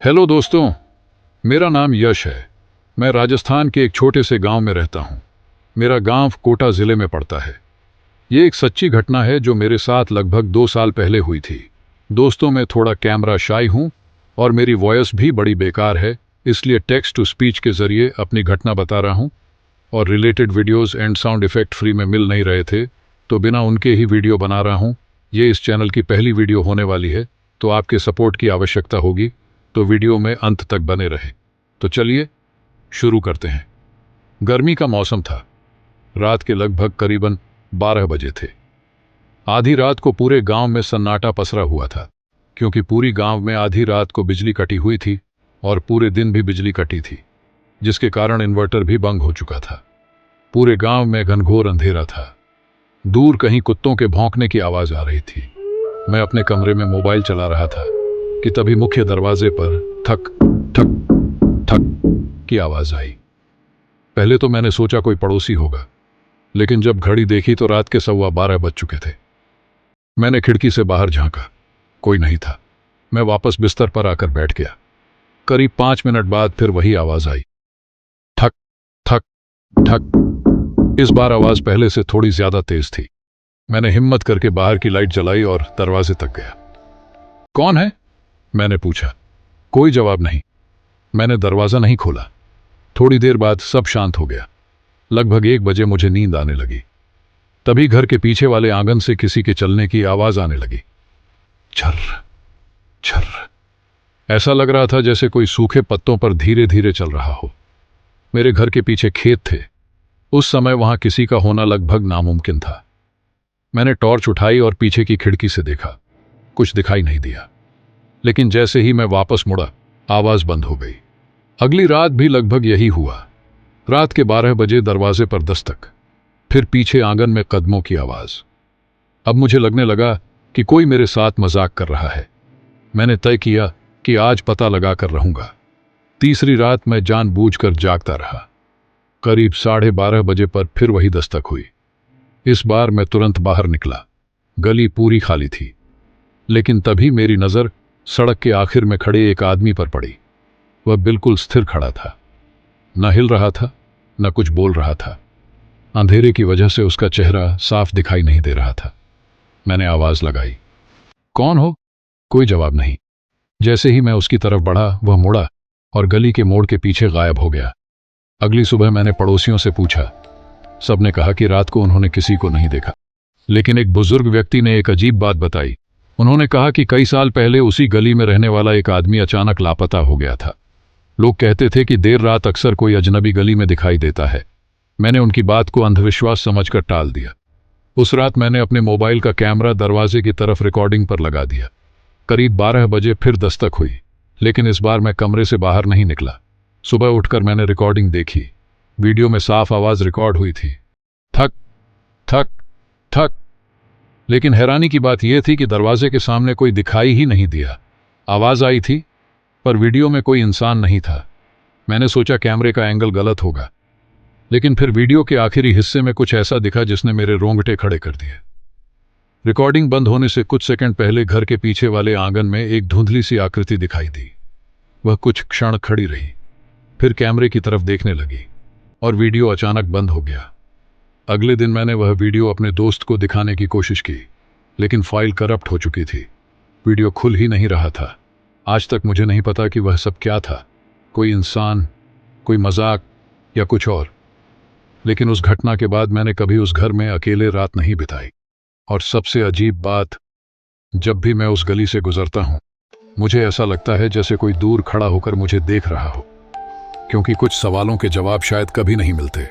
Hello दोस्तों, मेरा नाम यश है। मैं राजस्थान के एक छोटे से गांव में रहता हूं। मेरा गांव कोटा ज़िले में पड़ता है। ये एक सच्ची घटना है जो मेरे साथ लगभग 2 साल पहले हुई थी। दोस्तों, मैं थोड़ा कैमरा शाई हूं और मेरी वॉइस भी बड़ी बेकार है, इसलिए टेक्स्ट टू स्पीच के ज़रिए अपनी घटना बता रहा हूं। और related videos and sound effect free में मिल नहीं रहे थे, तो बिना उनके ही वीडियो बना रहा हूँ। ये इस चैनल की पहली वीडियो होने वाली है, तो आपके सपोर्ट की आवश्यकता होगी, तो वीडियो में अंत तक बने रहे। तो चलिए शुरू करते हैं। गर्मी का मौसम था। रात के लगभग करीबन 12 बजे थे। आधी रात को पूरे गांव में सन्नाटा पसरा हुआ था, क्योंकि पूरी गांव में आधी रात को बिजली कटी हुई थी और पूरे दिन भी बिजली कटी थी, जिसके कारण इन्वर्टर भी बंद हो चुका था। पूरे गांव में घनघोर अंधेरा था। दूर कहीं कुत्तों के भौंकने की आवाज आ रही थी। मैं अपने कमरे में मोबाइल चला रहा था कि तभी मुख्य दरवाजे पर ठक ठक ठक की आवाज आई। पहले तो मैंने सोचा कोई पड़ोसी होगा, लेकिन जब घड़ी देखी तो रात के 12:15 बज चुके थे। मैंने खिड़की से बाहर झांका, कोई नहीं था। मैं वापस बिस्तर पर आकर बैठ गया। करीब 5 मिनट बाद फिर वही आवाज आई, ठक ठक ठक। इस बार आवाज पहले से थोड़ी ज्यादा तेज थी। मैंने हिम्मत करके बाहर की लाइट जलाई और दरवाजे तक गया। कौन है? मैंने पूछा। कोई जवाब नहीं। मैंने दरवाजा नहीं खोला। थोड़ी देर बाद सब शांत हो गया। लगभग 1 बजे मुझे नींद आने लगी। तभी घर के पीछे वाले आंगन से किसी के चलने की आवाज आने लगी। छर्र छर्र। ऐसा लग रहा था जैसे कोई सूखे पत्तों पर धीरे धीरे चल रहा हो। मेरे घर के पीछे खेत थे। उस समय वहां किसी का होना लगभग नामुमकिन था। मैंने टॉर्च उठाई और पीछे की खिड़की से देखा। कुछ दिखाई नहीं दिया, लेकिन जैसे ही मैं वापस मुड़ा, आवाज बंद हो गई। अगली रात भी लगभग यही हुआ। रात के 12 बजे दरवाजे पर दस्तक, फिर पीछे आंगन में कदमों की आवाज। अब मुझे लगने लगा कि कोई मेरे साथ मजाक कर रहा है। मैंने तय किया कि आज पता लगा कर रहूंगा। तीसरी रात मैं जानबूझकर जागता रहा। करीब 12:30 बजे पर फिर वही दस्तक हुई। इस बार मैं तुरंत बाहर निकला। गली पूरी खाली थी, लेकिन तभी मेरी नजर सड़क के आखिर में खड़े एक आदमी पर पड़ी। वह बिल्कुल स्थिर खड़ा था, न हिल रहा था, न कुछ बोल रहा था। अंधेरे की वजह से उसका चेहरा साफ दिखाई नहीं दे रहा था। मैंने आवाज लगाई, कौन हो? कोई जवाब नहीं। जैसे ही मैं उसकी तरफ बढ़ा, वह मुड़ा और गली के मोड़ के पीछे गायब हो गया। अगली सुबह मैंने पड़ोसियों से पूछा। सबने कहा कि रात को उन्होंने किसी को नहीं देखा, लेकिन एक बुजुर्ग व्यक्ति ने एक अजीब बात बताई। उन्होंने कहा कि कई साल पहले उसी गली में रहने वाला एक आदमी अचानक लापता हो गया था। लोग कहते थे कि देर रात अक्सर कोई अजनबी गली में दिखाई देता है। मैंने उनकी बात को अंधविश्वास समझकर टाल दिया। उस रात मैंने अपने मोबाइल का कैमरा दरवाजे की तरफ रिकॉर्डिंग पर लगा दिया। करीब 12 बजे फिर दस्तक हुई, लेकिन इस बार मैं कमरे से बाहर नहीं निकला। सुबह उठकर मैंने रिकॉर्डिंग देखी। वीडियो में साफ आवाज रिकॉर्ड हुई थी, ठक ठक ठक। लेकिन हैरानी की बात यह थी कि दरवाजे के सामने कोई दिखाई ही नहीं दिया। आवाज आई थी, पर वीडियो में कोई इंसान नहीं था। मैंने सोचा कैमरे का एंगल गलत होगा, लेकिन फिर वीडियो के आखिरी हिस्से में कुछ ऐसा दिखा जिसने मेरे रोंगटे खड़े कर दिए। रिकॉर्डिंग बंद होने से कुछ सेकंड पहले घर के पीछे वाले आंगन में एक धुंधली सी आकृति दिखाई दी। वह कुछ क्षण खड़ी रही, फिर कैमरे की तरफ देखने लगी और वीडियो अचानक बंद हो गया। अगले दिन मैंने वह वीडियो अपने दोस्त को दिखाने की कोशिश की, लेकिन फाइल करप्ट हो चुकी थी। वीडियो खुल ही नहीं रहा था। आज तक मुझे नहीं पता कि वह सब क्या था, कोई इंसान, कोई मजाक या कुछ और। लेकिन उस घटना के बाद मैंने कभी उस घर में अकेले रात नहीं बिताई। और सबसे अजीब बात, जब भी मैं उस गली से गुजरता हूँ, मुझे ऐसा लगता है जैसे कोई दूर खड़ा होकर मुझे देख रहा हो, क्योंकि कुछ सवालों के जवाब शायद कभी नहीं मिलते।